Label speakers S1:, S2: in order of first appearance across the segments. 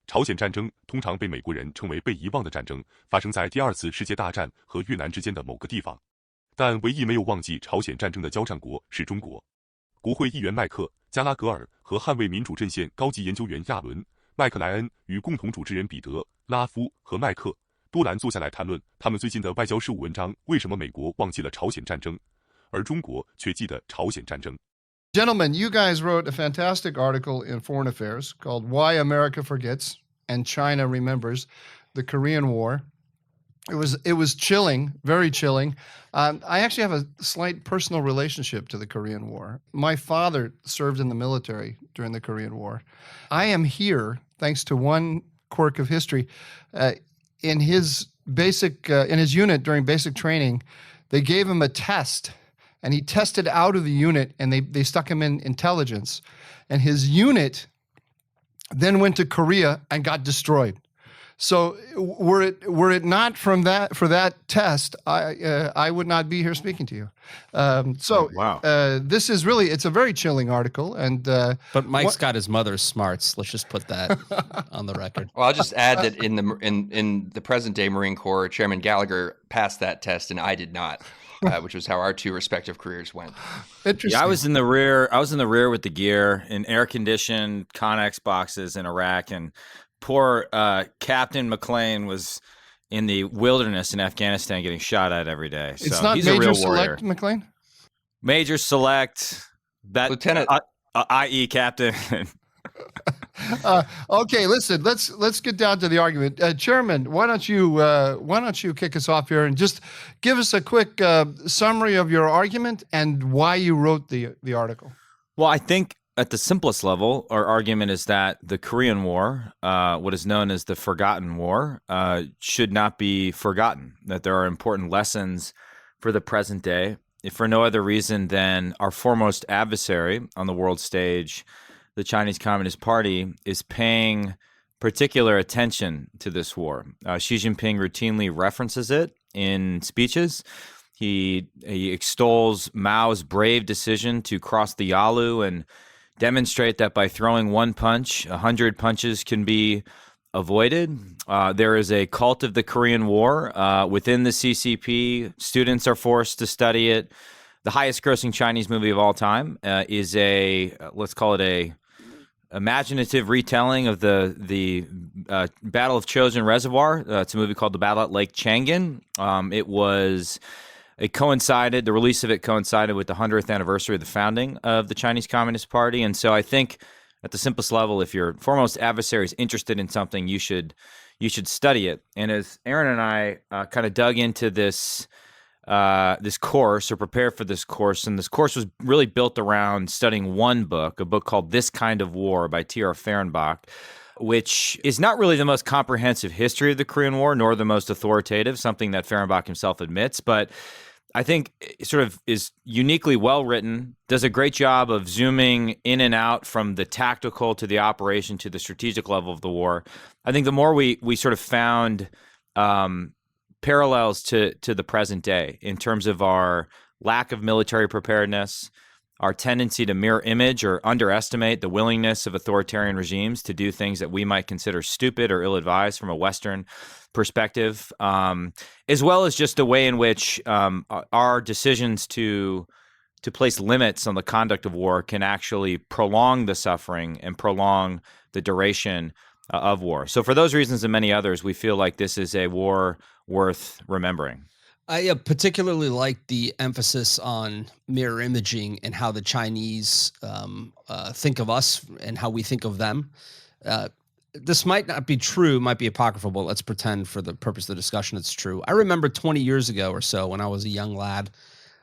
S1: 朝鲜战争通常被美国人称为被遗忘的战争，发生在第二次世界大战和越南之间的某个地方。但唯一没有忘记朝鲜战争的交战国是中国。国会议员麦克·加拉格尔和捍卫民主阵线高级研究员亚伦·麦克莱恩与共同主持人彼得·拉夫和麦克·多兰坐下来谈论他们最近的外交事务文章：为什么美国忘记了朝鲜战争，而中国却记得朝鲜战争。
S2: Gentlemen, you guys wrote a fantastic article in Foreign Affairs called Why America Forgets and China Remembers the Korean War. It was chilling, very chilling. I actually have a slight personal relationship to the Korean War. My father served in the military during the Korean War. I am here thanks to one quirk of history. In his unit during basic training, they gave him a test. And he tested out of the unit, and they stuck him in intelligence. And his unit then went to Korea and got destroyed. So were it not for that test, I would not be here speaking to you.
S3: Wow.
S2: This is really, it's a very chilling article. And
S4: but Mike's got his mother's smarts. Let's just put that on the record.
S5: Well, I'll just add that in the present day Marine Corps, Chairman Gallagher passed that test, and I did not. Which was how our two respective careers went.
S2: Interesting.
S3: Yeah, I was in the rear with the gear in air-conditioned Connex boxes in Iraq, and poor Captain McLean was in the wilderness in Afghanistan getting shot at every day.
S2: It's
S3: so
S2: not
S3: he's
S2: Major
S3: a real
S2: Select
S3: warrior.
S2: McLean?
S3: Major Select, that
S5: Lieutenant,
S3: i.e. Captain.
S2: Okay, listen. Let's get down to the argument. Chairman, why don't you kick us off here and just give us a quick summary of your argument and why you wrote the article?
S3: Well, I think at the simplest level, our argument is that the Korean War, what is known as the Forgotten War, should not be forgotten, that there are important lessons for the present day, if for no other reason than our foremost adversary on the world stage, the Chinese Communist Party, is paying particular attention to this war. Xi Jinping routinely references it in speeches. He extols Mao's brave decision to cross the Yalu and demonstrate that by throwing one punch, 100 punches can be avoided. There is a cult of the Korean War within the CCP. Students are forced to study it. The highest grossing Chinese movie of all time is let's call it a imaginative retelling of the Battle of Chosin Reservoir. It's a movie called The Battle at Lake Changan. The release of it coincided with the 100th anniversary of the founding of the Chinese Communist Party. And so I think at the simplest level, if your foremost adversary is interested in something, you should study it. And as Aaron and I kind of dug into this course or prepared for this course, and this course was really built around studying one book, a book called This Kind of War by T.R. Fehrenbach, which is not really the most comprehensive history of the Korean War, nor the most authoritative, something that Fehrenbach himself admits, but I think it sort of is uniquely well-written, does a great job of zooming in and out from the tactical to the operation to the strategic level of the war. I think the more we sort of found parallels to the present day in terms of our lack of military preparedness, our tendency to mirror image or underestimate the willingness of authoritarian regimes to do things that we might consider stupid or ill-advised from a Western perspective, as well as just the way in which our decisions to place limits on the conduct of war can actually prolong the suffering and prolong the duration of war. So for those reasons and many others, we feel like this is a war worth remembering.
S4: I particularly like the emphasis on mirror imaging and how the Chinese think of us and how we think of them. This might not be true, might be apocryphal, but let's pretend for the purpose of the discussion it's true. I remember 20 years ago or so when I was a young lad,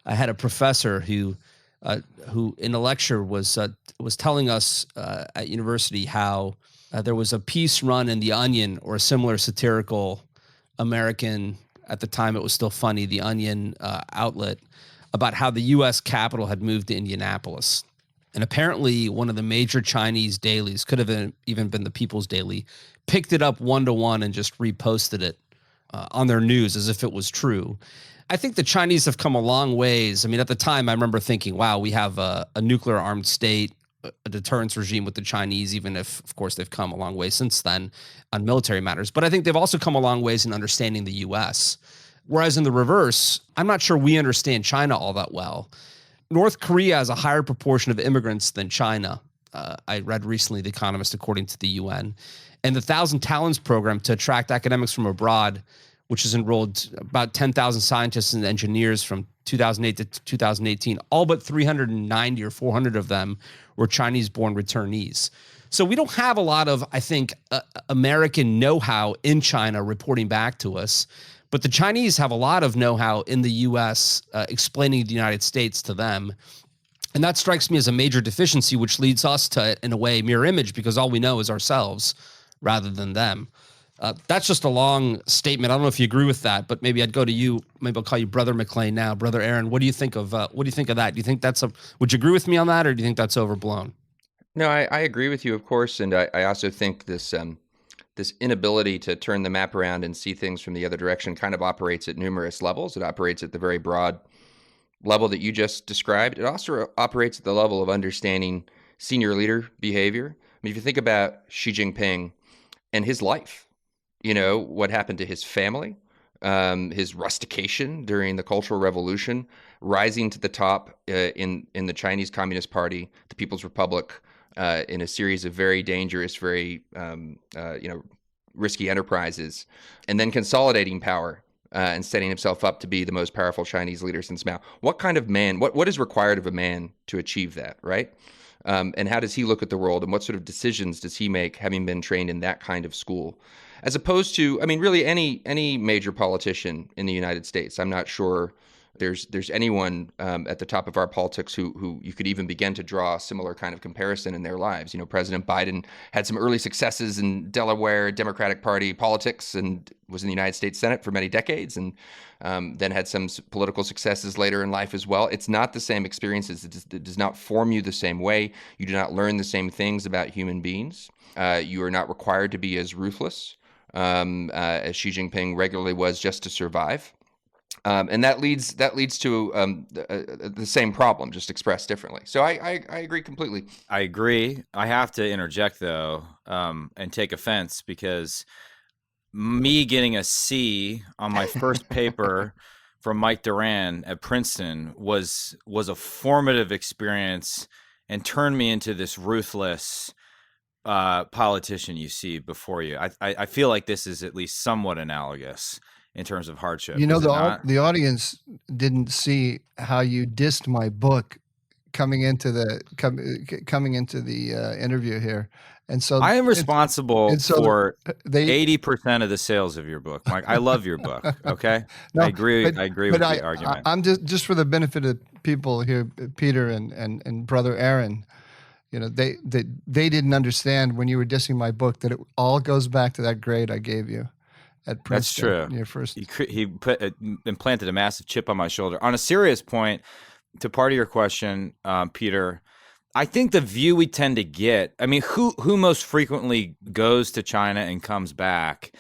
S4: I had a professor who in a lecture was telling us at university how there was a piece run in The Onion or a similar satirical American, at the time it was still funny, The Onion outlet, about how the U.S. Capitol had moved to Indianapolis. And apparently one of the major Chinese dailies, could have even been the People's Daily, picked it up one-to-one and just reposted it on their news as if it was true. I think the Chinese have come a long ways. I mean, at the time, I remember thinking, wow, we have a nuclear-armed state. a deterrence regime with the Chinese, even if, of course, they've come a long way since then on military matters. But I think they've also come a long ways in understanding the U.S. Whereas in the reverse, I'm not sure we understand China all that well. North Korea has a higher proportion of immigrants than China. I read recently The Economist, according to the UN. And the 1,000 Talents program to attract academics from abroad, which has enrolled about 10,000 scientists and engineers from 2008 to 2018, all but 390 or 400 of them were Chinese-born returnees. So we don't have a lot of, I think, American know-how in China reporting back to us. But the Chinese have a lot of know-how in the U.S. Explaining the United States to them. And that strikes me as a major deficiency, which leads us to, in a way, mirror image, because all we know is ourselves rather than them. That's just a long statement. I don't know if you agree with that, but maybe I'd go to you. Maybe I'll call you Brother McLean now. Brother Aaron, what do you think of that? Do you think would you agree with me on that, or do you think that's overblown?
S5: No, I agree with you, of course. And I also think this inability to turn the map around and see things from the other direction kind of operates at numerous levels. It operates at the very broad level that you just described. It also operates at the level of understanding senior leader behavior. I mean, if you think about Xi Jinping and his life, what happened to his family, his rustication during the Cultural Revolution, rising to the top in the Chinese Communist Party, the People's Republic, in a series of very dangerous, very risky enterprises, and then consolidating power and setting himself up to be the most powerful Chinese leader since Mao. What kind of man? What is required of a man to achieve that, right? And how does he look at the world, and what sort of decisions does he make, having been trained in that kind of school, as opposed to, really any major politician in the United States? I'm not sure there's anyone at the top of our politics who you could even begin to draw a similar kind of comparison in their lives. President Biden had some early successes in Delaware Democratic Party politics and was in the United States Senate for many decades, and then had some political successes later in life as well. It's not the same experiences. It does not form you the same way. You do not learn the same things about human beings. You are not required to be as ruthless as Xi Jinping regularly was just to survive. And that leads to the same problem, just expressed differently. So I agree completely.
S3: I agree. I have to interject, though, and take offense, because me getting a C on my first paper from Mike Duran at Princeton was a formative experience and turned me into this ruthless politician you see before you. I feel like this is at least somewhat analogous in terms of hardship.
S2: The audience didn't see how you dissed my book coming into the interview here, and so
S3: I am responsible for
S2: they
S3: 80% of the sales of your book, Mike. I love your book. Okay,
S2: No,
S3: I agree with the argument.
S2: I'm just for the benefit of people here, Peter and Brother Aaron. They didn't understand when you were dissing my book that it all goes back to that grade I gave you at Princeton.
S3: That's true.
S2: Your first.
S3: He implanted a massive chip on my shoulder. On a serious point, to part of your question, Peter, I think the view we tend to get, who most frequently goes to China and comes back?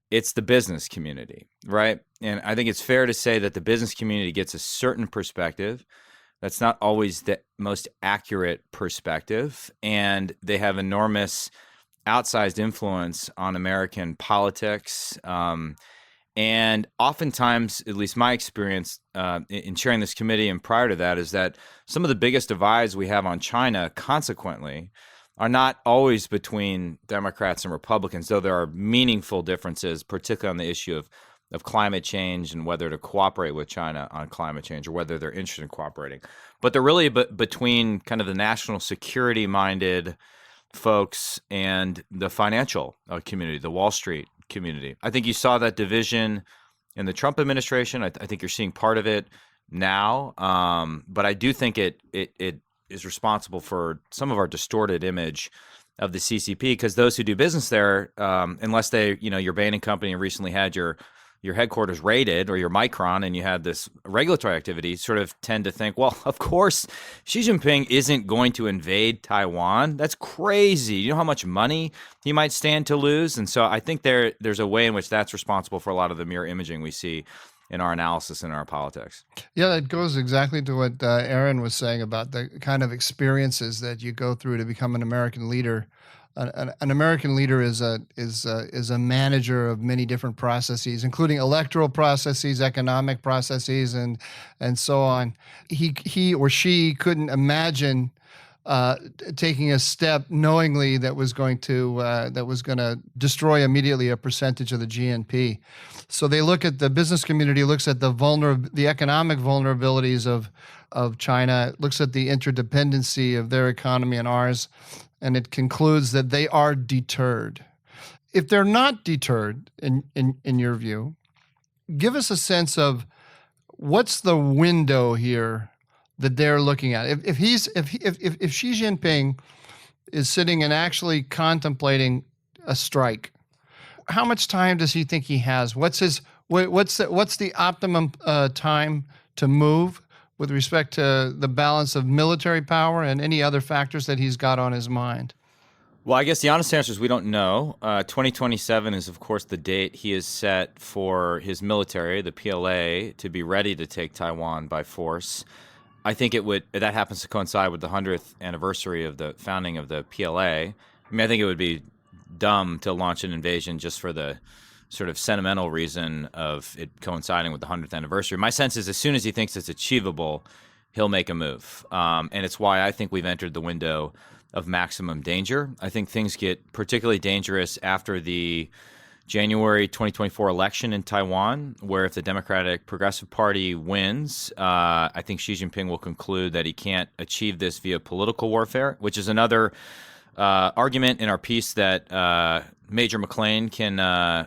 S3: It's the business community, right? And I think it's fair to say that the business community gets a certain perspective. That's not always the most accurate perspective, and they have enormous outsized influence on American politics. And oftentimes, at least my experience in chairing this committee and prior to that, is that some of the biggest divides we have on China, consequently, are not always between Democrats and Republicans, though there are meaningful differences, particularly on the issue of climate change and whether to cooperate with China on climate change or whether they're interested in cooperating. But they're really between kind of the national security-minded folks and the financial community, the Wall Street community. I think you saw that division in the Trump administration. I think you're seeing part of it now, but I do think it is responsible for some of our distorted image of the CCP, because those who do business there, unless they, your Bain & Company recently had your headquarters raided, or your Micron, and you had this regulatory activity, sort of tend to think, well, of course, Xi Jinping isn't going to invade Taiwan. That's crazy. You know how much money he might stand to lose? And so I think there's a way in which that's responsible for a lot of the mirror imaging we see in our analysis and our politics.
S2: Yeah, that goes exactly to what Aaron was saying about the kind of experiences that you go through to become an American leader. An American leader is a manager of many different processes, including electoral processes, economic processes, and so on. He or she couldn't imagine taking a step knowingly that was going to destroy immediately a percentage of the GNP. So they look at the business community, looks at the economic vulnerabilities of China, looks at the interdependency of their economy and ours, and it concludes that they are deterred. If they're not deterred, in your view, give us a sense of what's the window here that they're looking at. If Xi Jinping is sitting and actually contemplating a strike, how much time does he think he has? What's the optimum time to move with respect to the balance of military power and any other factors that he's got on his mind?
S3: Well, I guess the honest answer is we don't know. 2027 is, of course, the date he has set for his military, the PLA, to be ready to take Taiwan by force. I think that happens to coincide with the 100th anniversary of the founding of the PLA. I mean, I think it would be dumb to launch an invasion just for the sort of sentimental reason of it coinciding with the 100th anniversary. My sense is as soon as he thinks it's achievable, he'll make a move. And it's why I think we've entered the window of maximum danger. I think things get particularly dangerous after the January 2024 election in Taiwan, where if the Democratic Progressive Party wins, I think Xi Jinping will conclude that he can't achieve this via political warfare, which is another argument in our piece that Major McLean can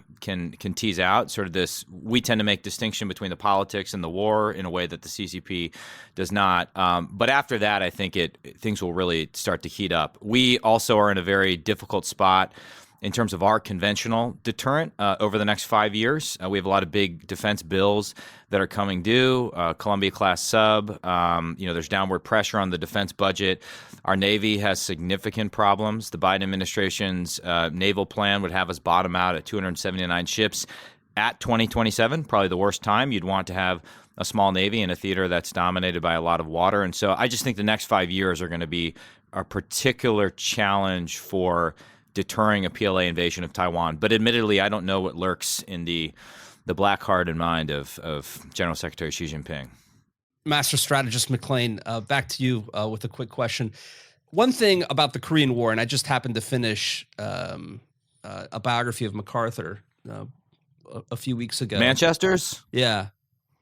S3: tease out. Sort of this, we tend to make distinction between the politics and the war in a way that the CCP does not. But after that, I think things will really start to heat up. We also are in a very difficult spot in terms of our conventional deterrent over the next 5 years. We have a lot of big defense bills that are coming due, Columbia-class sub. There's downward pressure on the defense budget. Our Navy has significant problems. The Biden administration's naval plan would have us bottom out at 279 ships at 2027, probably the worst time. You'd want to have a small Navy in a theater that's dominated by a lot of water. And so I just think the next 5 years are going to be a particular challenge for deterring a PLA invasion of Taiwan. But admittedly, I don't know what lurks in the black heart and mind of General Secretary Xi Jinping.
S4: Master Strategist McLean, back to you with a quick question. One thing about the Korean War, and I just happened to finish a biography of MacArthur a few weeks ago.
S3: Manchester's?
S4: Yeah,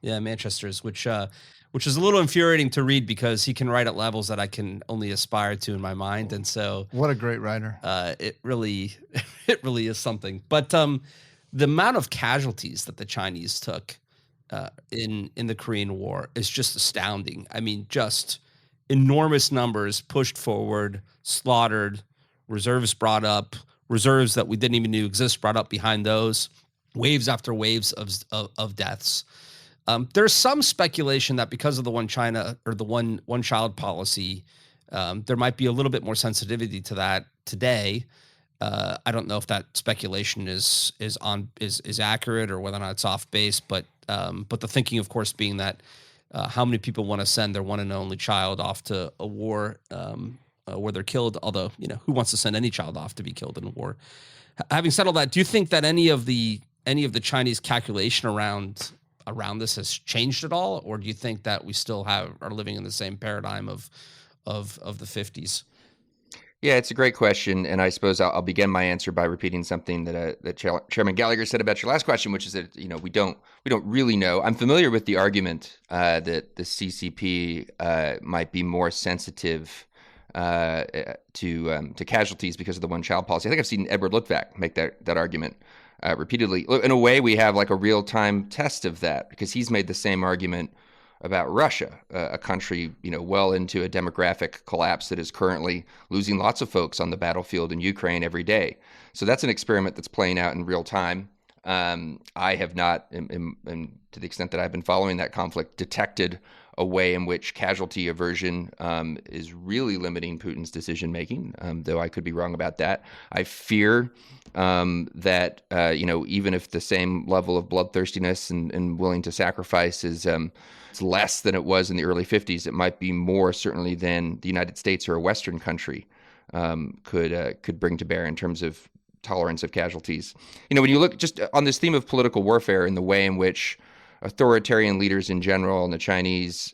S4: Manchester's, which is a little infuriating to read because he can write at levels that I can only aspire to in my mind, and so
S2: what a great writer!
S4: It really is something. But the amount of casualties that the Chinese took in the Korean War is just astounding. I mean, just enormous numbers pushed forward, slaughtered, reserves brought up, reserves that we didn't even know exist brought up behind those, waves after waves of deaths. There's some speculation that because of the one China or the one child policy, there might be a little bit more sensitivity to that today. I don't know if that speculation is accurate or whether or not it's off base, but the thinking, of course, being that how many people want to send their one and only child off to a war where they're killed? Although, who wants to send any child off to be killed in a war? Having said all that, do you think that any of the Chinese calculation around this has changed at all, or do you think that we still are living in the same paradigm of the 50s?
S5: Yeah, it's a great question, and I suppose I'll begin my answer by repeating something that Chairman Gallagher said about your last question, which is that we don't really know. I'm familiar with the argument that the CCP might be more sensitive to casualties because of the one-child policy. I think I've seen Edward Luttwak make that argument repeatedly. In a way, we have like a real-time test of that because he's made the same argument about Russia, a country, well into a demographic collapse that is currently losing lots of folks on the battlefield in Ukraine every day. So that's an experiment that's playing out in real time. I have not, to the extent that I've been following that conflict, detected a way in which casualty aversion is really limiting Putin's decision making, though I could be wrong about that. I fear that even if the same level of bloodthirstiness and willing to sacrifice is it's less than it was in the early 50s, it might be more certainly than the United States or a Western country could bring to bear in terms of tolerance of casualties. When you look just on this theme of political warfare and the way in which authoritarian leaders in general and the Chinese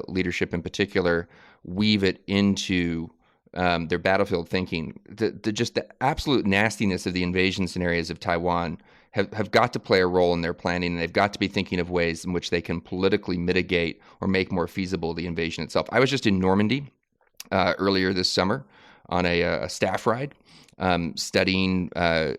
S5: leadership in particular weave it into their battlefield thinking, the absolute nastiness of the invasion scenarios of Taiwan have got to play a role in their planning, and they've got to be thinking of ways in which they can politically mitigate or make more feasible the invasion itself. I was just in Normandy earlier this summer on a staff ride, studying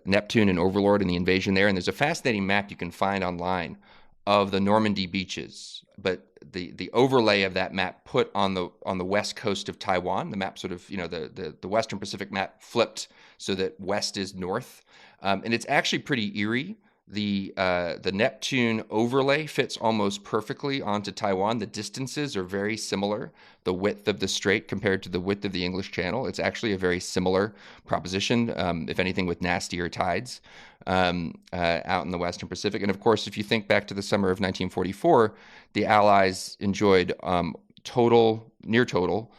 S5: Neptune and Overlord and the invasion there. And there's a fascinating map you can find online of the Normandy beaches, but the overlay of that map put on the west coast of Taiwan. The map sort of, the Western Pacific map flipped so that west is north, and it's actually pretty eerie. The Neptune overlay fits almost perfectly onto Taiwan. The distances are very similar. The width of the strait compared to the width of the English Channel, it's actually a very similar proposition, if anything, with nastier tides out in the Western Pacific. And of course, if you think back to the summer of 1944, the Allies enjoyed near total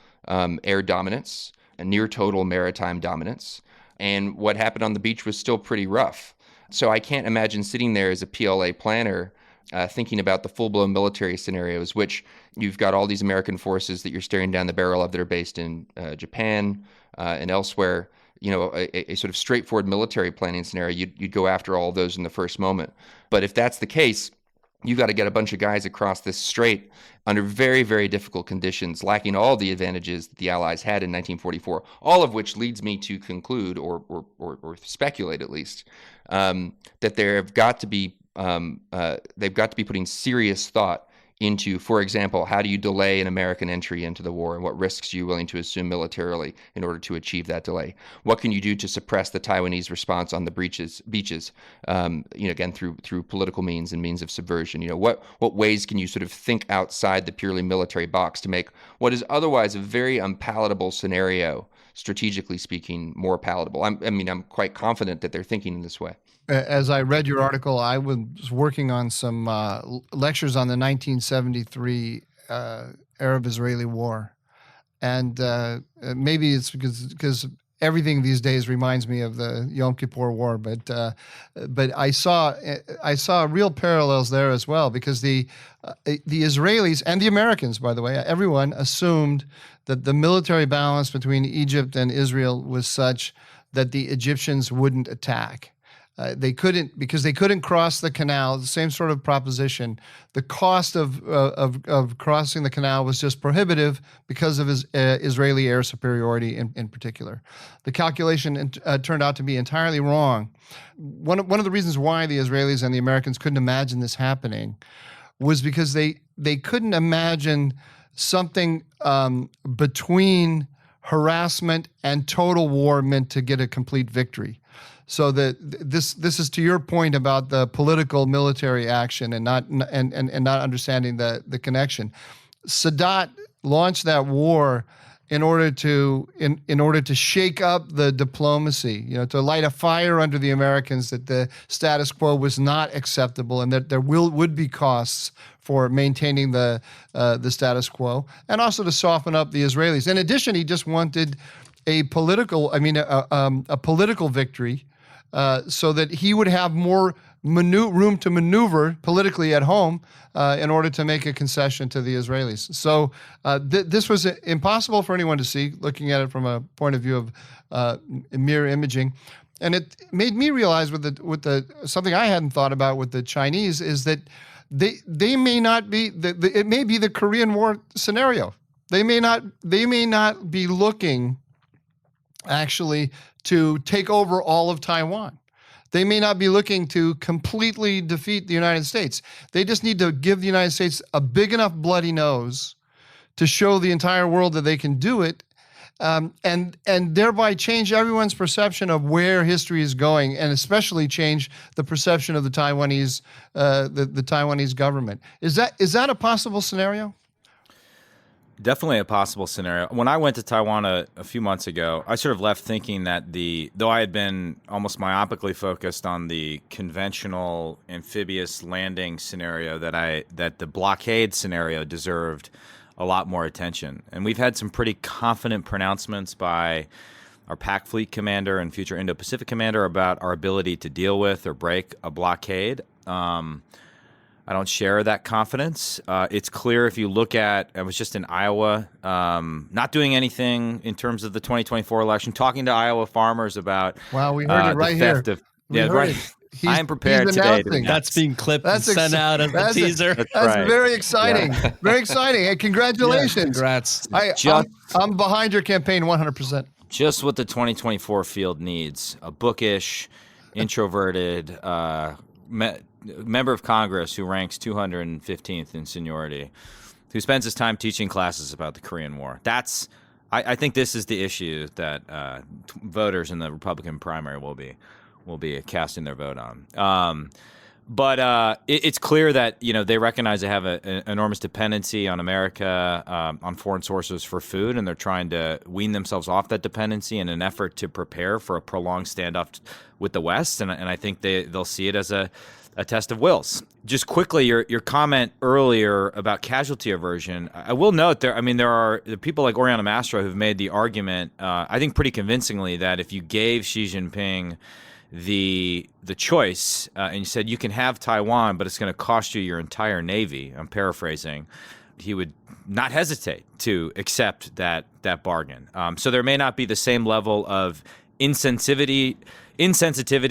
S5: air dominance and near total maritime dominance. And what happened on the beach was still pretty rough. So I can't imagine sitting there as a PLA planner thinking about the full-blown military scenarios, which you've got all these American forces that you're staring down the barrel of that are based in Japan and elsewhere. A sort of straightforward military planning scenario, you'd go after all of those in the first moment. But if that's the case, you've got to get a bunch of guys across this strait under very, very difficult conditions, lacking all the advantages that the Allies had in 1944, all of which leads me to conclude or speculate at least that they've got to be putting serious thought into, for example, how do you delay an American entry into the war, and what risks are you willing to assume militarily in order to achieve that delay? What can you do to suppress the Taiwanese response on the beaches? Again, through political means and means of subversion. What ways can you sort of think outside the purely military box to make what is otherwise a very unpalatable scenario, strategically speaking, more palatable? I'm quite confident that they're thinking in this way.
S2: As I read your article, I was working on some lectures on the 1973 Arab-Israeli War, and maybe it's because everything these days reminds me of the Yom Kippur War, but I saw real parallels there as well, because the Israelis and the Americans, by the way, everyone assumed that the military balance between Egypt and Israel was such that the Egyptians wouldn't attack. They couldn't cross the canal. The same sort of proposition. The cost of crossing the canal was just prohibitive because of his Israeli air superiority in particular. The calculation turned out to be entirely wrong. One of the reasons why the Israelis and the Americans couldn't imagine this happening was because they couldn't imagine something between harassment and total war meant to get a complete victory. So that this is to your point about the political military action and not understanding the connection. Sadat launched that war in order to shake up the diplomacy, to light a fire under the Americans that the status quo was not acceptable and that there would be costs for maintaining the status quo, and also to soften up the Israelis. In addition, he just wanted a political victory. So that he would have more room to maneuver politically at home in order to make a concession to the Israelis. So this was impossible for anyone to see, looking at it from a point of view of mirror imaging. And it made me realize with the something I hadn't thought about with the Chinese is that they may not be it may be the Korean War scenario. They may not be looking actually to take over all of Taiwan. They may not be looking to completely defeat the United States. They just need to give the United States a big enough bloody nose to show the entire world that they can do it, and thereby change everyone's perception of where history is going, and especially change the perception of the Taiwanese the Taiwanese government. Is that a possible scenario?
S3: Definitely a possible scenario. When I went to Taiwan a few months ago, I sort of left thinking that though I had been almost myopically focused on the conventional amphibious landing scenario, that the blockade scenario deserved a lot more attention. And we've had some pretty confident pronouncements by our PAC Fleet Commander and future Indo-Pacific Commander about our ability to deal with or break a blockade. I don't share that confidence. It's clear if you look at, I was just in Iowa, not doing anything in terms of the 2024 election, talking to Iowa farmers about
S2: Wow, we heard it right here.
S3: I am prepared today.
S4: That's being clipped and sent out as a teaser.
S2: That's right. Very exciting. Yeah. Very exciting. Hey, congratulations.
S4: Yeah, congrats.
S2: I'm behind your campaign 100%.
S3: Just what the 2024 field needs. A bookish, introverted, member of Congress who ranks 215th in seniority, who spends his time teaching classes about the Korean War. I think this is the issue that voters in the Republican primary will be casting their vote on. But it's clear that they recognize they have an enormous dependency on America, on foreign sources for food, and they're trying to wean themselves off that dependency in an effort to prepare for a prolonged standoff with the West. And I think they'll see it as a test of wills. Just quickly, your comment earlier about casualty aversion. I will note there are people like Oriana Mastro who've made the argument, I think pretty convincingly, that if you gave Xi Jinping the choice and you said you can have Taiwan, but it's going to cost you your entire navy, I'm paraphrasing, he would not hesitate to accept that bargain. So there may not be the same level of insensitivity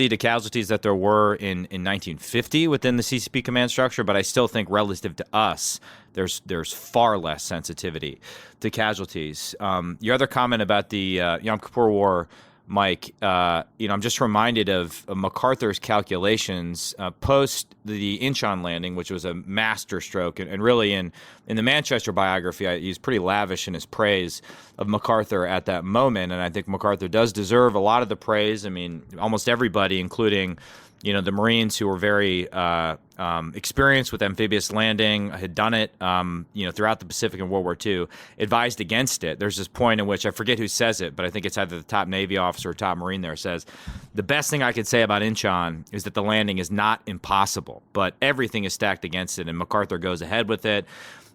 S3: to casualties that there were in 1950 within the CCP command structure, but I still think relative to us, there's far less sensitivity to casualties. Your other comment about the Yom Kippur War, Mike, I'm just reminded of MacArthur's calculations post the Incheon landing, which was a master stroke, and really in the Manchester biography, he's pretty lavish in his praise of MacArthur at that moment, and I think MacArthur does deserve a lot of the praise. I mean, almost everybody, including the Marines who were very experienced with amphibious landing, had done it, throughout the Pacific and World War II, advised against it. There's this point in which, I forget who says it, but I think it's either the top Navy officer or top Marine there, says, the best thing I could say about Incheon is that the landing is not impossible, but everything is stacked against it, and MacArthur goes ahead with it.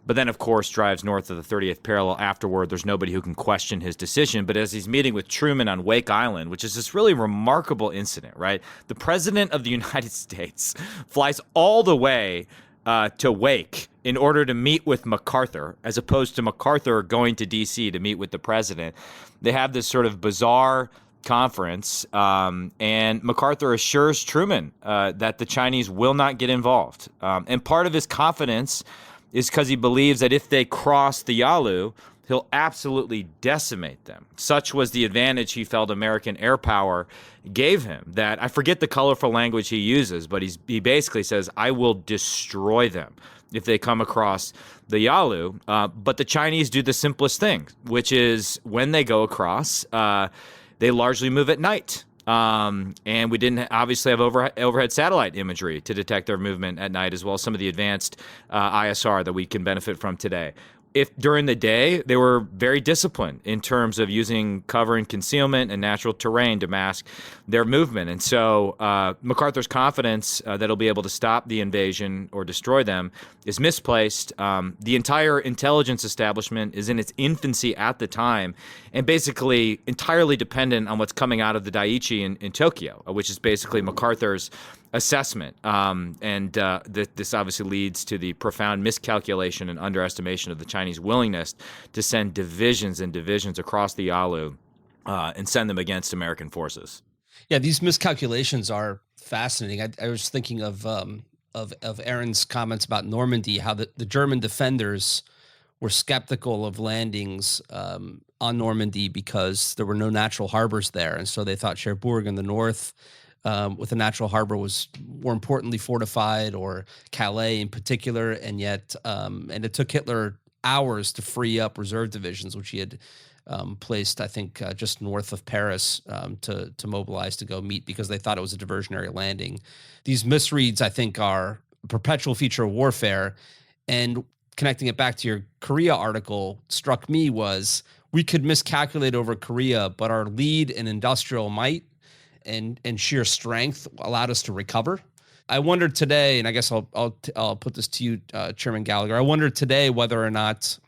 S3: But then, of course, drives north of the 30th parallel afterward. There's nobody who can question his decision. But as he's meeting with Truman on Wake Island, which is this really remarkable incident, right? The President of the United States flies all the way to Wake in order to meet with MacArthur, as opposed to MacArthur going to D.C. to meet with the president. They have this sort of bizarre conference, and MacArthur assures Truman that the Chinese will not get involved. And part of his confidence is because he believes that if they cross the Yalu, he'll absolutely decimate them. Such was the advantage he felt American air power gave him, that I forget the colorful language he uses, but he basically says, I will destroy them if they come across the Yalu. But the Chinese do the simplest thing, which is when they go across, they largely move at night. And we didn't obviously have overhead satellite imagery to detect their movement at night, as well as some of the advanced ISR that we can benefit from today. If during the day, they were very disciplined in terms of using cover and concealment and natural terrain to mask their movement. And so MacArthur's confidence that he'll be able to stop the invasion or destroy them is misplaced. The entire intelligence establishment is in its infancy at the time and basically entirely dependent on what's coming out of the Daiichi in Tokyo, which is basically MacArthur's assessment. This obviously leads to the profound miscalculation and underestimation of the Chinese willingness to send divisions and divisions across the Yalu and send them against American forces.
S4: Yeah, these miscalculations are fascinating. I was thinking of Aaron's comments about Normandy, how the German defenders were skeptical of landings on Normandy because there were no natural harbors there. And so they thought Cherbourg in the north with a natural harbor was more importantly fortified, or Calais in particular. And yet, and it took Hitler hours to free up reserve divisions, which he had placed, I think, just north of Paris to mobilize to go meet, because they thought it was a diversionary landing. These misreads, I think, are a perpetual feature of warfare. And connecting it back to your Korea article struck me was we could miscalculate over Korea, but our lead in industrial might and sheer strength allowed us to recover. I wondered today, and I guess I'll put this to you, Chairman Gallagher. I wondered today whether or not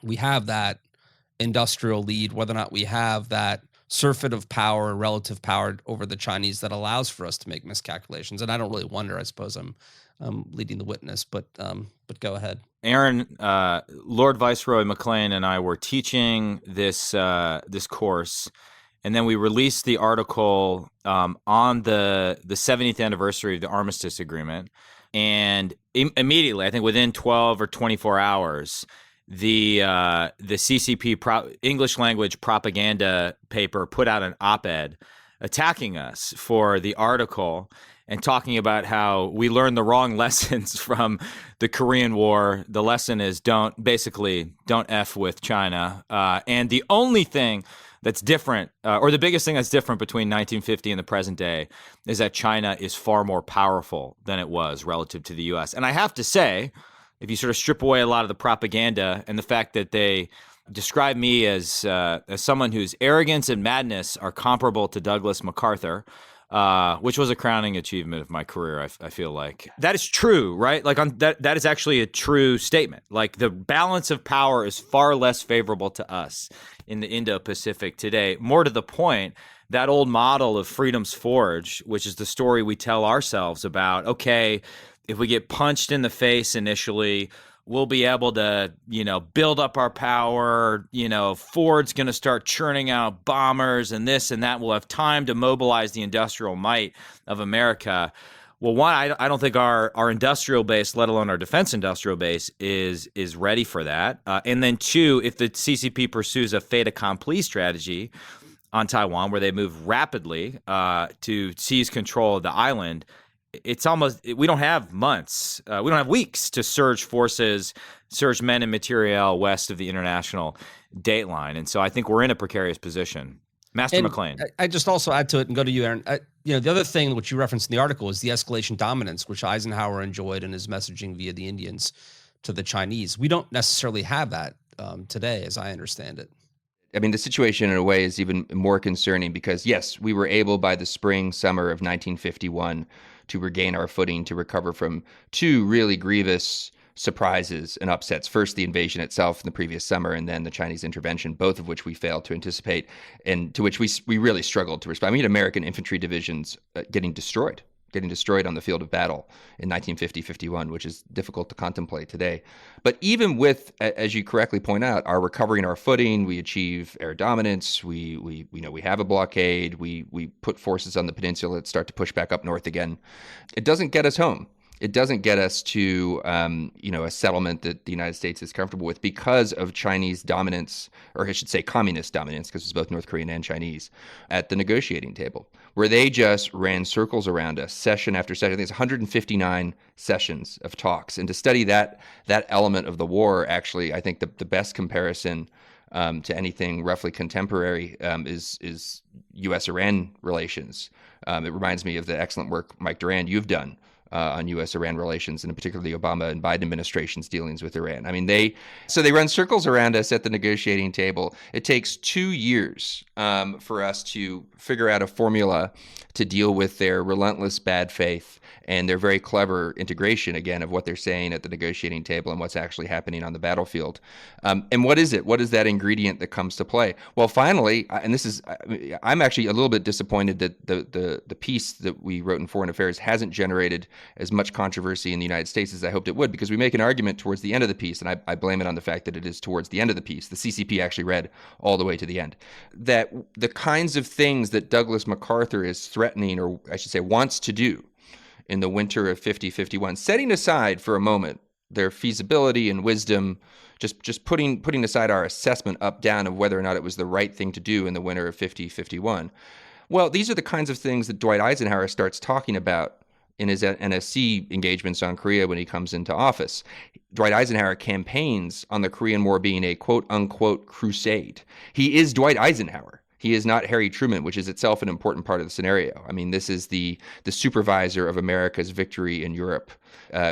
S4: we have that industrial lead, whether or not we have that surfeit of power, relative power over the Chinese that allows for us to make miscalculations. And I don't really wonder. I suppose I'm leading the witness, but go ahead.
S3: Aaron, Lord Viceroy McLean and I were teaching this course, and then we released the article on the 70th anniversary of the Armistice Agreement. And immediately, I think within 12 or 24 hours, the CCP English language propaganda paper put out an op-ed attacking us for the article and talking about how we learned the wrong lessons from the Korean War. The lesson is don't F with China. And the only thing that's different, or the biggest thing that's different between 1950 and the present day, is that China is far more powerful than it was relative to the U.S. And I have to say, if you sort of strip away a lot of the propaganda and the fact that they describe me as someone whose arrogance and madness are comparable to Douglas MacArthur, which was a crowning achievement of my career, I feel like. That is true, right? Like that is actually a true statement. Like the balance of power is far less favorable to us in the Indo-Pacific today. More to the point, that old model of freedom's forge, which is the story we tell ourselves about, okay, if we get punched in the face initially, we'll be able to, build up our power. Ford's going to start churning out bombers and this and that. We'll have time to mobilize the industrial might of America. Well, one, I don't think our industrial base, let alone our defense industrial base, is ready for that. And then two, if the CCP pursues a fait accompli strategy on Taiwan, where they move rapidly to seize control of the island, it's almost, we don't have months, we don't have weeks to surge forces, surge men and materiel west of the international date line. And so I think we're in a precarious position. Master McLean.
S4: I just also add to it and go to you, Aaron. The other thing which you referenced in the article is the escalation dominance, which Eisenhower enjoyed in his messaging via the Indians to the Chinese. We don't necessarily have that today, as I understand it.
S5: I mean, the situation in a way is even more concerning because, yes, we were able by the spring, summer of 1951 to regain our footing, to recover from two really grievous surprises and upsets. First, the invasion itself in the previous summer, and then the Chinese intervention, both of which we failed to anticipate and to which we really struggled to respond. I mean, American infantry divisions getting destroyed on the field of battle in 1950-51, which is difficult to contemplate today. But even with, as you correctly point out, our recovering our footing, we achieve air dominance, we have a blockade, we put forces on the peninsula that start to push back up north again. It doesn't get us home. It doesn't get us to, a settlement that the United States is comfortable with because of Chinese dominance, or I should say communist dominance, because it's both North Korean and Chinese, at the negotiating table, where they just ran circles around us, session after session. I think it's 159 sessions of talks. And to study that element of the war, actually, I think the best comparison to anything roughly contemporary is U.S.-Iran relations. It reminds me of the excellent work, Mike Durand, you've done on U.S.-Iran relations, and in particular the Obama and Biden administration's dealings with Iran. I mean, they run circles around us at the negotiating table. It takes 2 years for us to figure out a formula to deal with their relentless bad faith and their very clever integration, again, of what they're saying at the negotiating table and what's actually happening on the battlefield. And what is it? What is that ingredient that comes to play? Well, finally, and I'm actually a little bit disappointed that the piece that we wrote in Foreign Affairs hasn't generated as much controversy in the United States as I hoped it would, because we make an argument towards the end of the piece, and I blame it on the fact that it is towards the end of the piece. The CCP actually read all the way to the end. That the kinds of things that Douglas MacArthur is threatening, or I should say wants to do, in the winter of 50-51, setting aside for a moment their feasibility and wisdom, just putting aside our assessment up, down of whether or not it was the right thing to do in the winter of 50-51. Well, these are the kinds of things that Dwight Eisenhower starts talking about in his NSC engagements on Korea when he comes into office. Dwight Eisenhower campaigns on the Korean War being a quote-unquote crusade. He is Dwight Eisenhower. He is not Harry Truman, which is itself an important part of the scenario. I mean, this is the supervisor of America's victory in Europe,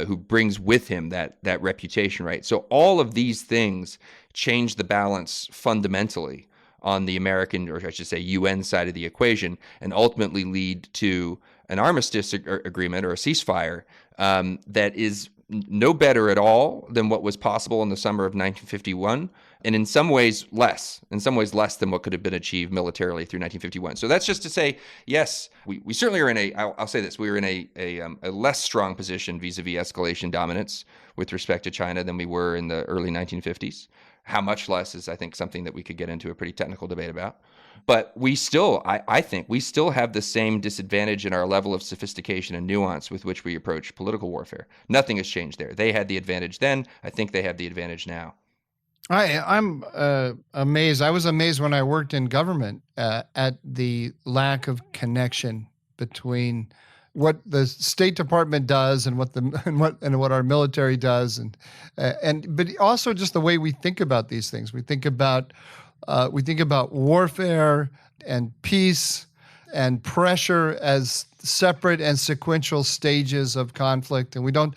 S5: who brings with him that reputation, right? So all of these things change the balance fundamentally on the American, or I should say UN side of the equation, and ultimately lead to an armistice agreement or a ceasefire that is no better at all than what was possible in the summer of 1951, and in some ways less than what could have been achieved militarily through 1951. So that's just to say, yes, we certainly are in I'll say this, we were in a less strong position vis-a-vis escalation dominance with respect to China than we were in the early 1950s. How much less is, I think, something that we could get into a pretty technical debate about. But we still, I think, we still have the same disadvantage in our level of sophistication and nuance with which we approach political warfare. Nothing has changed there. They had the advantage then. I think they have the advantage now.
S2: I'm amazed. I was amazed when I worked in government at the lack of connection between what the State Department does and what our military does, but also just the way we think about these things. We think about warfare and peace and pressure as separate and sequential stages of conflict, and we don't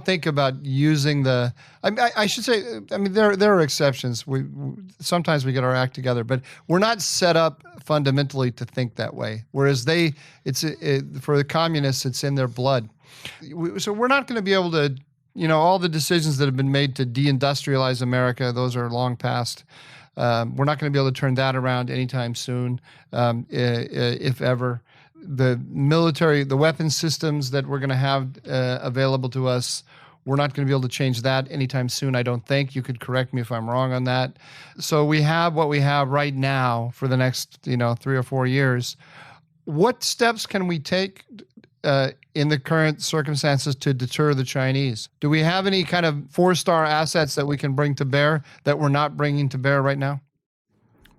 S2: think about using the. I should say. I mean, there are exceptions. We sometimes we get our act together, but we're not set up fundamentally to think that way. Whereas for the communists, it's in their blood. So we're not going to be able to, all the decisions that have been made to deindustrialize America, those are long past. We're not going to be able to turn that around anytime soon, if ever. The military, the weapon systems that we're going to have available to us, we're not going to be able to change that anytime soon, I don't think. You could correct me if I'm wrong on that. So we have what we have right now for the next, 3 or 4 years. What steps can we take in the current circumstances to deter the Chinese? Do we have any kind of 4-star assets that we can bring to bear that we're not bringing to bear right now?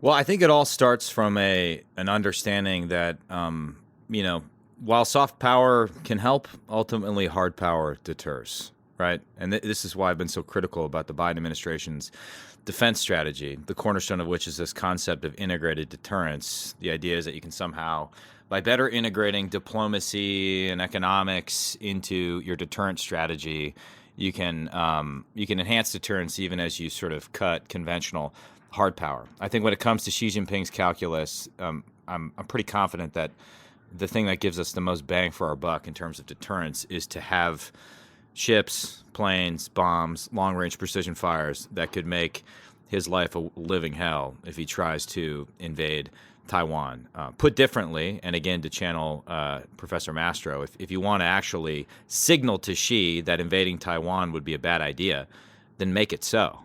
S3: Well, I think it all starts from an understanding that, while soft power can help, ultimately hard power deters, right? And this is why I've been so critical about the Biden administration's defense strategy, the cornerstone of which is this concept of integrated deterrence. The idea is that you can somehow, by better integrating diplomacy and economics into your deterrent strategy, you can enhance deterrence even as you sort of cut conventional hard power. I think when it comes to Xi Jinping's calculus, I'm pretty confident that the thing that gives us the most bang for our buck in terms of deterrence is to have ships, planes, bombs, long-range precision fires that could make his life a living hell if he tries to invade Taiwan. Put differently, and again to channel Professor Mastro, if you want to actually signal to Xi that invading Taiwan would be a bad idea, then make it so.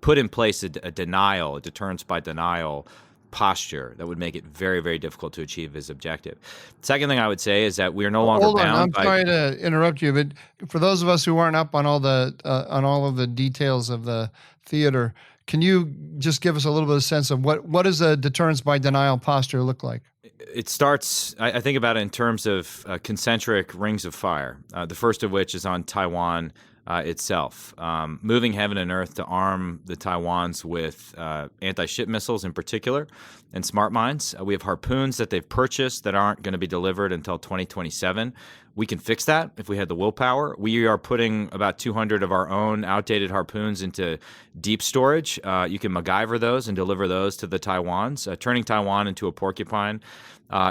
S3: Put in place a deterrence by denial posture that would make it very, very difficult to achieve his objective. Second thing I would say is that we are no longer
S2: Hold on,
S3: bound.
S2: I'm sorry to interrupt you, but for those of us who aren't up on all of the details of the theater, can you just give us a little bit of sense of what does a deterrence by denial posture look like?
S3: It starts, I think about it in terms of concentric rings of fire, the first of which is on Taiwan itself, moving heaven and earth to arm the Taiwans with anti-ship missiles in particular and smart mines. We have harpoons that they've purchased that aren't going to be delivered until 2027. We can fix that if we had the willpower. We are putting about 200 of our own outdated harpoons into deep storage. You can MacGyver those and deliver those to the Taiwans. Turning Taiwan into a porcupine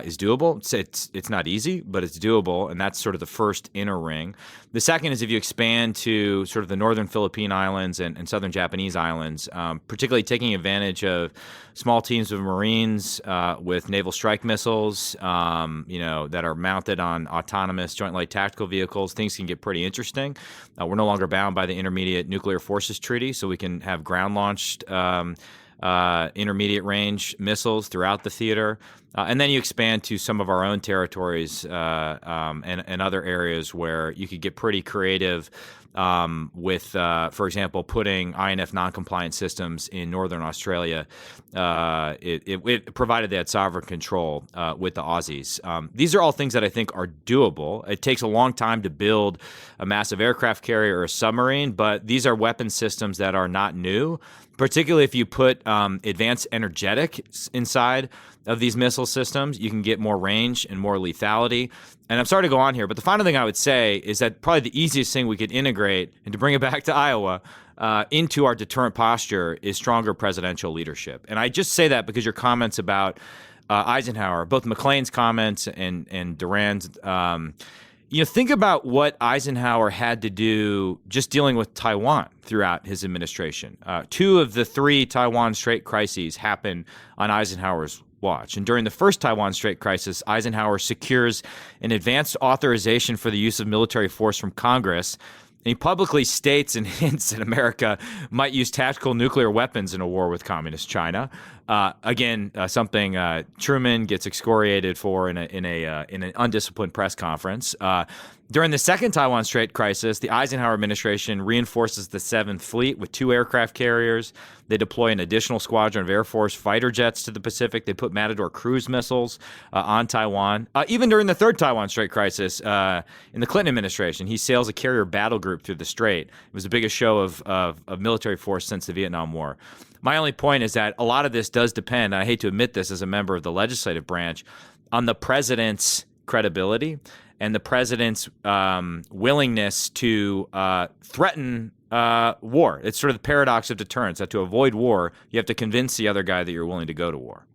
S3: is doable. It's not easy, but it's doable, and that's sort of the first inner ring. The second is if you expand to sort of the northern Philippine Islands and southern Japanese islands, particularly taking advantage of small teams of Marines with naval strike missiles, that are mounted on autonomous joint light tactical vehicles. Things can get pretty interesting. We're no longer bound by the Intermediate Nuclear Forces Treaty, so we can have ground-launched intermediate range missiles throughout the theater. And then you expand to some of our own territories and other areas where you could get pretty creative with, for example, putting INF non-compliant systems in northern Australia. It provided they had sovereign control with the Aussies. These are all things that I think are doable. It takes a long time to build a massive aircraft carrier or a submarine, but these are weapon systems that are not new, particularly if you put advanced energetics inside of these missile systems. You can get more range and more lethality. And I'm sorry to go on here, but the final thing I would say is that probably the easiest thing we could integrate, and to bring it back to Iowa, into our deterrent posture is stronger presidential leadership. And I just say that because your comments about Eisenhower, both McLean's comments and Duran's, think about what Eisenhower had to do just dealing with Taiwan throughout his administration. 2 of the 3 Taiwan Strait crises happened on Eisenhower's watch. And during the first Taiwan Strait crisis, Eisenhower secures an advanced authorization for the use of military force from Congress. And he publicly states and hints that America might use tactical nuclear weapons in a war with communist China. Something Truman gets excoriated for in an undisciplined press conference. During the second Taiwan Strait crisis, the Eisenhower administration reinforces the 7th Fleet with 2 aircraft carriers. They deploy an additional squadron of Air Force fighter jets to the Pacific. They put Matador cruise missiles on Taiwan. Even during the third Taiwan Strait crisis, in the Clinton administration, he sails a carrier battle group through the strait. It was the biggest show of military force since the Vietnam War. My only point is that a lot of this does depend, and I hate to admit this as a member of the legislative branch, on the president's credibility and the president's willingness to threaten war. It's sort of the paradox of deterrence, that to avoid war, you have to convince the other guy that you're willing to go to war.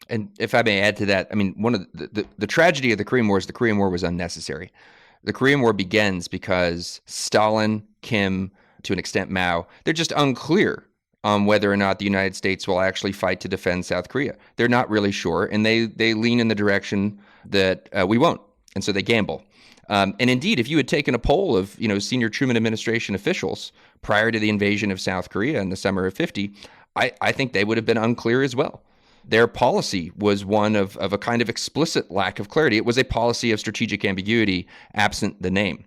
S5: And if I may add to that, I mean, one of the tragedy of the Korean War is the Korean War was unnecessary. The Korean War begins because Stalin, Kim, to an extent Mao, they're just unclear on whether or not the United States will actually fight to defend South Korea. They're not really sure, and they lean in the direction that we won't, and so they gamble. And indeed, if you had taken a poll of senior Truman administration officials prior to the invasion of South Korea in the summer of '50, I think they would have been unclear as well. Their policy was one of a kind of explicit lack of clarity. It was a policy of strategic ambiguity, absent the name.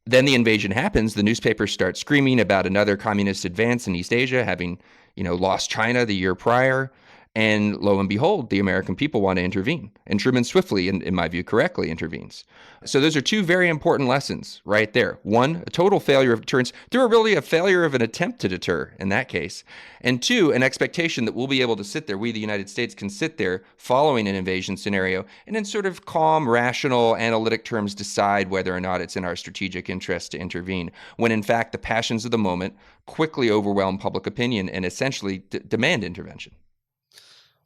S5: Then the invasion happens. The newspapers start screaming about another communist advance in East Asia, having, lost China the year prior. And lo and behold, the American people want to intervene. And Truman swiftly, in my view, correctly intervenes. So those are 2 very important lessons right there. 1, a total failure of deterrence. They were really a failure of an attempt to deter in that case. And 2, an expectation that we'll be able to sit there, we the United States can sit there following an invasion scenario and in sort of calm, rational, analytic terms decide whether or not it's in our strategic interest to intervene, when in fact the passions of the moment quickly overwhelm public opinion and essentially demand intervention.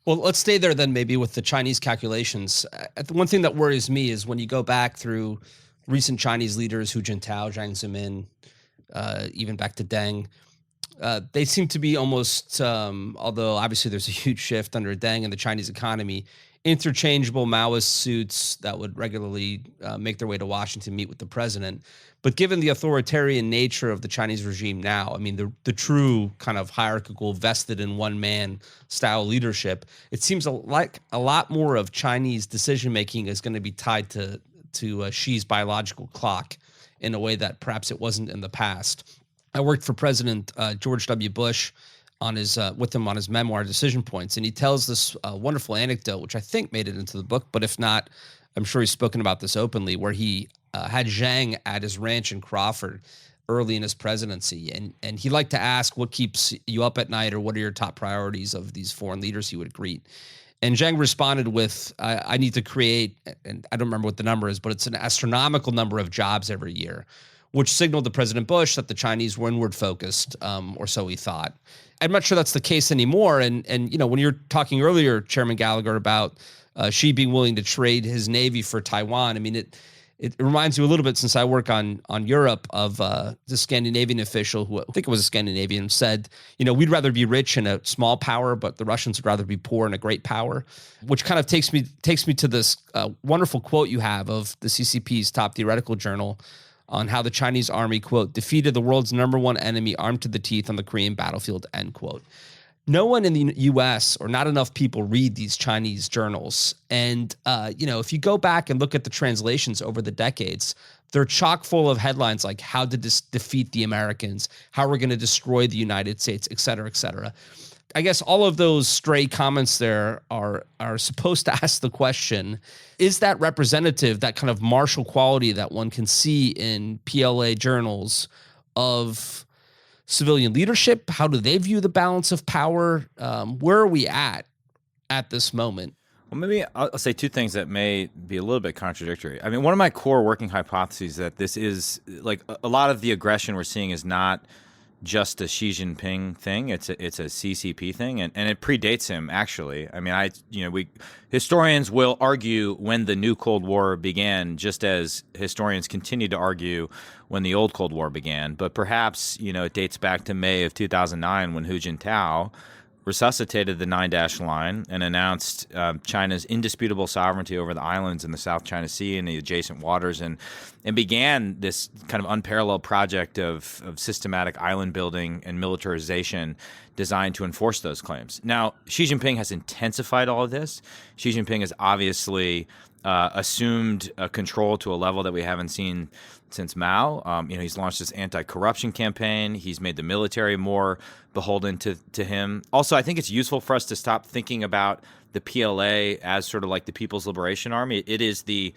S4: Well, let's stay there then maybe with the Chinese calculations. One thing that worries me is when you go back through recent Chinese leaders, Hu Jintao, Jiang Zemin, even back to Deng, they seem to be almost, although obviously there's a huge shift under Deng in the Chinese economy, interchangeable Maoist suits that would regularly make their way to Washington, meet with the president. But given the authoritarian nature of the Chinese regime now, I mean, the true kind of hierarchical, vested in one man style leadership, it seems like a lot more of Chinese decision making is going to be tied to Xi's biological clock in a way that perhaps it wasn't in the past. I worked for President George W. Bush with him on his memoir, Decision Points, and he tells this wonderful anecdote, which I think made it into the book, but if not, I'm sure he's spoken about this openly, where he had Zhang at his ranch in Crawford early in his presidency, and he liked to ask what keeps you up at night or what are your top priorities of these foreign leaders he would greet. And Zhang responded with, I need to create, and I don't remember what the number is, but it's an astronomical number of jobs every year, which signaled to President Bush that the Chinese were inward focused, or so he thought. I'm not sure that's the case anymore. And when you're talking earlier, Chairman Gallagher, about Xi being willing to trade his Navy for Taiwan, I mean, it reminds you a little bit, since I work on Europe, of the Scandinavian official who I think it was a Scandinavian said, we'd rather be rich in a small power, but the Russians would rather be poor in a great power, which kind of takes me to this wonderful quote you have of the CCP's top theoretical journal on how the Chinese army, quote, defeated the world's #1 enemy armed to the teeth on the Korean battlefield, end quote. No one in the U.S. or not enough people read these Chinese journals. And, if you go back and look at the translations over the decades, they're chock full of headlines like how to defeat the Americans, how we're going to destroy the United States, et cetera, et cetera. I guess all of those stray comments there are supposed to ask the question, is that representative, that kind of martial quality that one can see in PLA journals of civilian leadership? How do they view the balance of power? Where are we at this moment?
S3: Well, maybe I'll say two things that may be a little bit contradictory. I mean, one of my core working hypotheses is that this is like a lot of the aggression we're seeing is not just a Xi Jinping thing. It's a CCP thing, and it predates him actually. I mean, historians will argue when the new Cold War began, just as historians continue to argue when the old Cold War began. But perhaps it dates back to May of 2009 when Hu Jintao resuscitated the 9-dash line and announced China's indisputable sovereignty over the islands in the South China Sea and the adjacent waters, and began this kind of unparalleled project of systematic island building and militarization designed to enforce those claims. Now, Xi Jinping has intensified all of this. Xi Jinping has obviously assumed control to a level that we haven't seen since Mao. He's launched this anti-corruption campaign. He's made the military more beholden to him. Also, I think it's useful for us to stop thinking about the PLA as sort of like the People's Liberation Army. It is the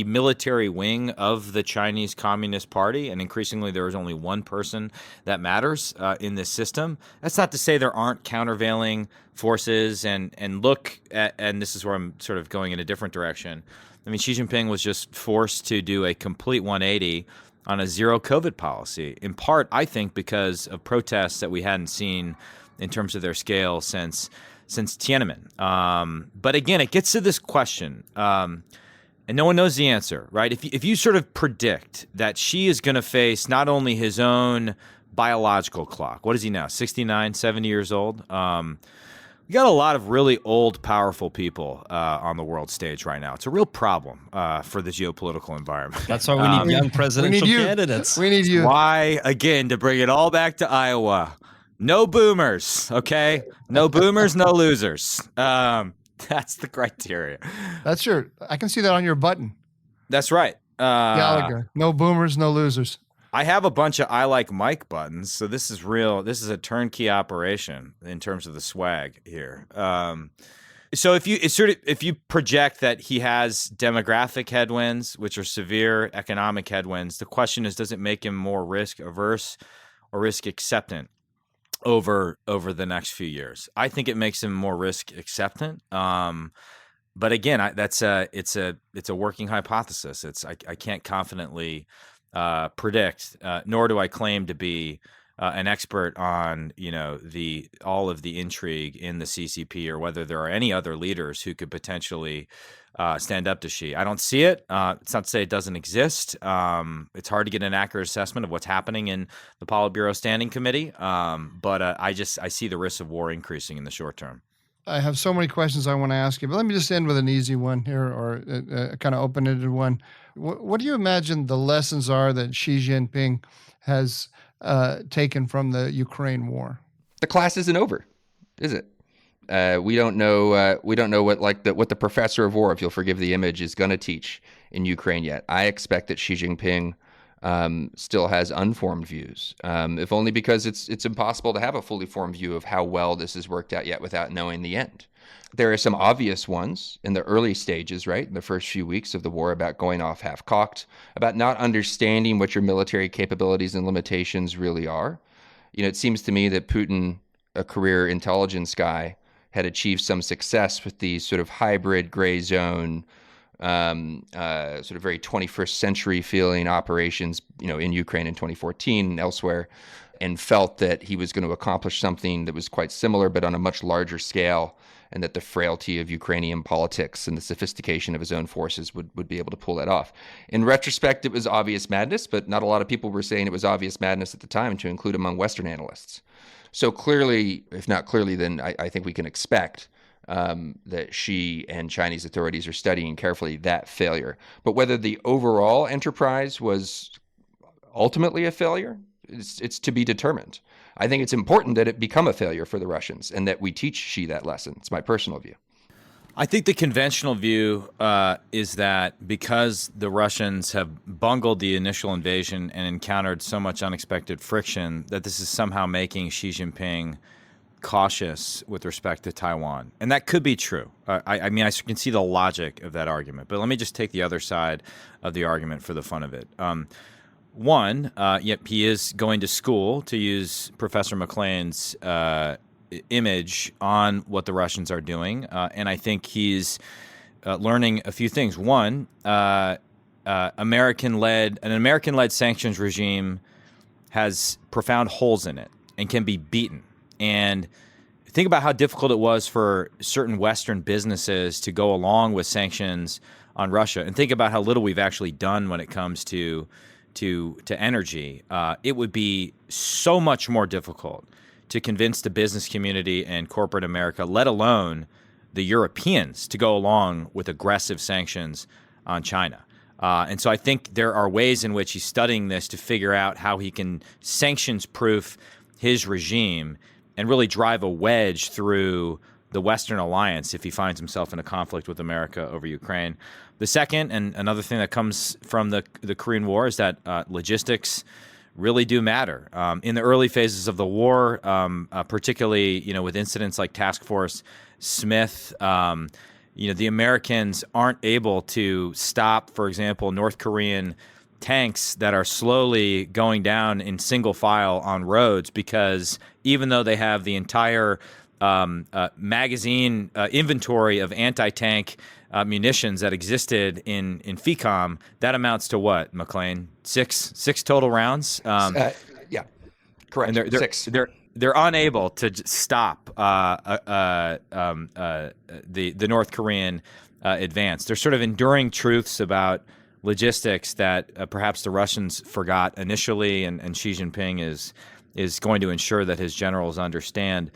S3: military wing of the Chinese Communist Party, and increasingly there is only one person that matters in this system. That's not to say there aren't countervailing forces, and look at, and this is where I'm sort of going in a different direction. I mean, Xi Jinping was just forced to do a complete 180 on a zero COVID policy, in part, I think, because of protests that we hadn't seen in terms of their scale since Tiananmen. But again, it gets to this question, and no one knows the answer, right? If you sort of predict that Xi is going to face not only his own biological clock, what is he now, 69, 70 years old? We got a lot of really old, powerful people on the world stage right now. It's a real problem for the geopolitical environment.
S4: That's why we need young presidential candidates.
S2: We need you.
S3: Why, again, to bring it all back to Iowa, no boomers, okay? No boomers, no losers. That's the criteria.
S2: I can see that on your button.
S3: That's right.
S2: Gallagher. No boomers, no losers.
S3: I have a bunch of I like Mike buttons, so this is real. This is a turnkey operation in terms of the swag here. So if you project that he has demographic headwinds, which are severe economic headwinds, the question is, does it make him more risk averse or risk acceptant over the next few years? I think it makes him more risk acceptant. But again, it's a working hypothesis. I can't confidently predict, nor do I claim to be an expert on all of the intrigue in the CCP or whether there are any other leaders who could potentially stand up to Xi. I don't see it. It's not to say it doesn't exist. It's hard to get an accurate assessment of what's happening in the Politburo Standing Committee, but I see the risks of war increasing in the short term.
S2: I have so many questions I want to ask you, but let me just end with an easy one here, or a kind of open-ended one. What do you imagine the lessons are that Xi Jinping has taken from the Ukraine war?
S5: The class isn't over, is it? We don't know. We don't know what the professor of war, if you'll forgive the image, is going to teach in Ukraine yet. I expect that Xi Jinping still has unformed views, if only because it's impossible to have a fully formed view of how well this has worked out yet without knowing the end. There are some obvious ones in the early stages, right? In the first few weeks of the war, about going off half-cocked, about not understanding what your military capabilities and limitations really are. It seems to me that Putin, a career intelligence guy, had achieved some success with these sort of hybrid gray zone, sort of very 21st century feeling operations, in Ukraine in 2014 and elsewhere, and felt that he was going to accomplish something that was quite similar, but on a much larger scale, and that the frailty of Ukrainian politics and the sophistication of his own forces would be able to pull that off. In retrospect, it was obvious madness, but not a lot of people were saying it was obvious madness at the time, to include among Western analysts. So clearly, if not clearly, then I think we can expect that Xi and Chinese authorities are studying carefully that failure. But whether the overall enterprise was ultimately a failure, it's to be determined. I think it's important that it become a failure for the Russians and that we teach Xi that lesson. It's my personal view.
S3: I think the conventional view is that because the Russians have bungled the initial invasion and encountered so much unexpected friction, that this is somehow making Xi Jinping cautious with respect to Taiwan. And that could be true. I mean, I can see the logic of that argument. But let me just take the other side of the argument for the fun of it. One, yep, he is going to school, to use Professor McLean's image on what the Russians are doing, and I think he's learning a few things. One, an American-led sanctions regime has profound holes in it and can be beaten. And think about how difficult it was for certain Western businesses to go along with sanctions on Russia, and think about how little we've actually done when it comes to energy. It would be so much more difficult to convince the business community and corporate America, let alone the Europeans, to go along with aggressive sanctions on China. And so I think there are ways in which he's studying this to figure out how he can sanctions-proof his regime and really drive a wedge through the Western alliance if he finds himself in a conflict with America over Ukraine. The second, and another thing that comes from the Korean War, is that logistics really do matter. In the early phases of the war, particularly with incidents like Task Force Smith, the Americans aren't able to stop, for example, North Korean tanks that are slowly going down in single file on roads, because even though they have the entire magazine inventory of anti-tank munitions that existed in FECOM, that amounts to what, McLean? Six total rounds?
S5: Yeah, correct.
S3: And
S5: Six.
S3: They're unable to stop the North Korean advance. They're sort of enduring truths about logistics that perhaps the Russians forgot initially, and Xi Jinping is going to ensure that his generals understand.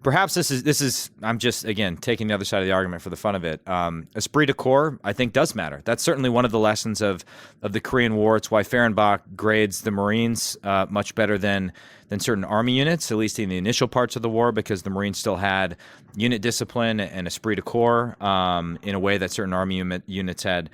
S3: Perhaps this is I'm just, again, taking the other side of the argument for the fun of it. Esprit de corps, I think, does matter. That's certainly one of the lessons of the Korean War. It's why Fehrenbach grades the Marines much better than certain Army units, at least in the initial parts of the war, because the Marines still had unit discipline and esprit de corps in a way that certain Army units had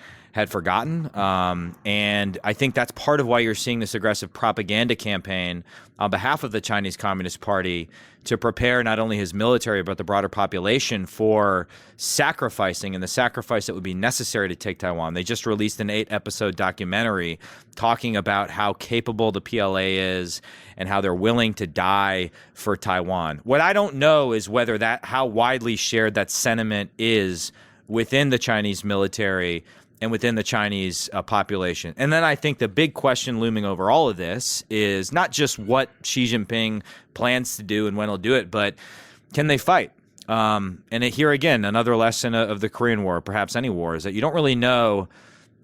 S3: forgotten. And I think that's part of why you're seeing this aggressive propaganda campaign on behalf of the Chinese Communist Party to prepare not only his military but the broader population for sacrificing, and the sacrifice that would be necessary to take Taiwan. They just released an 8-episode documentary talking about how capable the PLA is and how they're willing to die for Taiwan. What I don't know is how widely shared that sentiment is within the Chinese military and within the Chinese population. And then I think the big question looming over all of this is not just what Xi Jinping plans to do and when he'll do it, but can they fight? Here again, another lesson of the Korean War, perhaps any war, is that you don't really know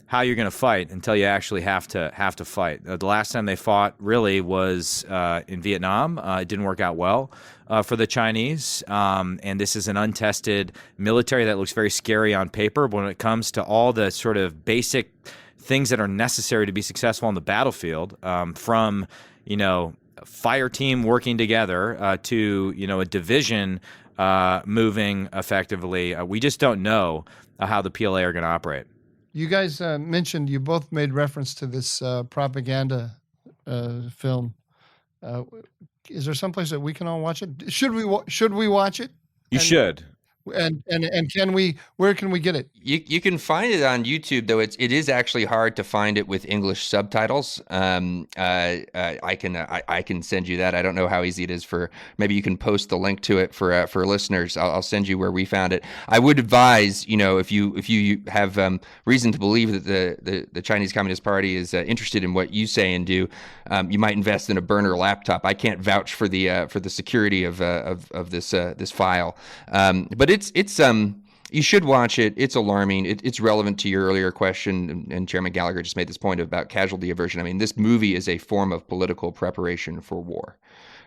S3: how you're going to fight until you actually have to fight. The last time they fought really was in Vietnam. It didn't work out well for the Chinese, and this is an untested military that looks very scary on paper, but when it comes to all the sort of basic things that are necessary to be successful on the battlefield, from fire team working together to a division moving effectively, we just don't know how the PLA are going to operate.
S2: You guys mentioned, you both made reference to this propaganda film. Is there someplace that we can all watch it? Should we watch it?
S3: You should.
S2: And can we? Where can we get it?
S5: You can find it on YouTube, though it is actually hard to find it with English subtitles. I can send you that. I don't know how easy it is for. Maybe you can post the link to it for listeners. I'll send you where we found it. I would advise, if you have reason to believe that the Chinese Communist Party is interested in what you say and do, you might invest in a burner laptop. I can't vouch for the security of this file, but it's you should watch it. It's alarming. It's relevant to your earlier question, and Chairman Gallagher just made this point about casualty aversion. I mean, this movie is a form of political preparation for war,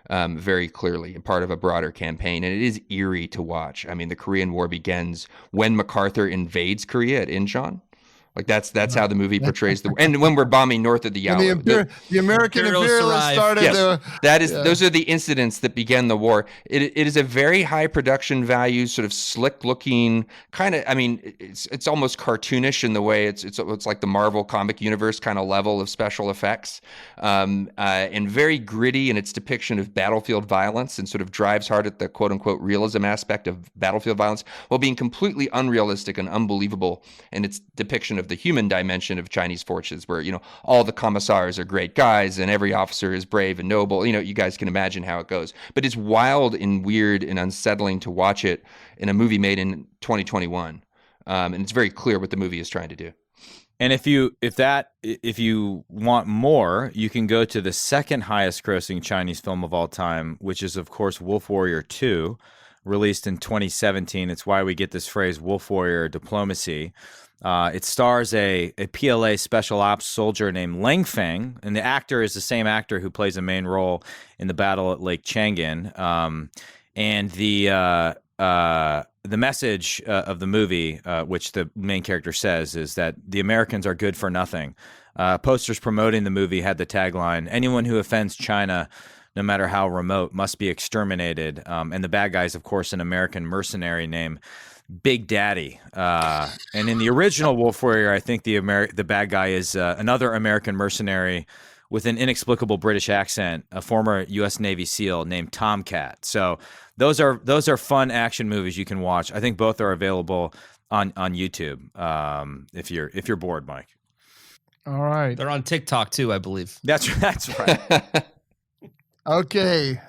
S5: very clearly, and part of a broader campaign. And it is eerie to watch. I mean, the Korean War begins when MacArthur invades Korea at Incheon. Like that's how the movie portrays the, and when we're bombing north of the Yalu,
S2: the American imperialists started.
S5: Yes, those are the incidents that began the war. It is a very high production value, sort of slick looking kind of. I mean, it's almost cartoonish in the way it's like the Marvel comic universe kind of level of special effects, and very gritty in its depiction of battlefield violence, and sort of drives hard at the quote unquote realism aspect of battlefield violence, while being completely unrealistic and unbelievable in its depiction of of the human dimension of Chinese forces, where, all the commissars are great guys and every officer is brave and noble. You guys can imagine how it goes. But it's wild and weird and unsettling to watch it in a movie made in 2021. And it's very clear what the movie is trying to do.
S3: And if you want more, you can go to the second highest grossing Chinese film of all time, which is, of course, Wolf Warrior 2, released in 2017. It's why we get this phrase Wolf Warrior diplomacy. It stars a PLA special ops soldier named Lang Feng, and the actor is the same actor who plays a main role in the battle at Lake Changan. And the message of the movie, which the main character says, is that the Americans are good for nothing. Posters promoting the movie had the tagline, "Anyone who offends China, no matter how remote, must be exterminated." And the bad guy is, of course, an American mercenary named Big Daddy. And in the original Wolf Warrior, I think the bad guy is another American mercenary with an inexplicable British accent, a former U.S. Navy SEAL named Tomcat. So those are fun action movies you can watch. I think both are available on YouTube. If you're bored, Mike.
S2: All right.
S4: They're on TikTok too, I believe.
S3: That's right.
S2: Okay.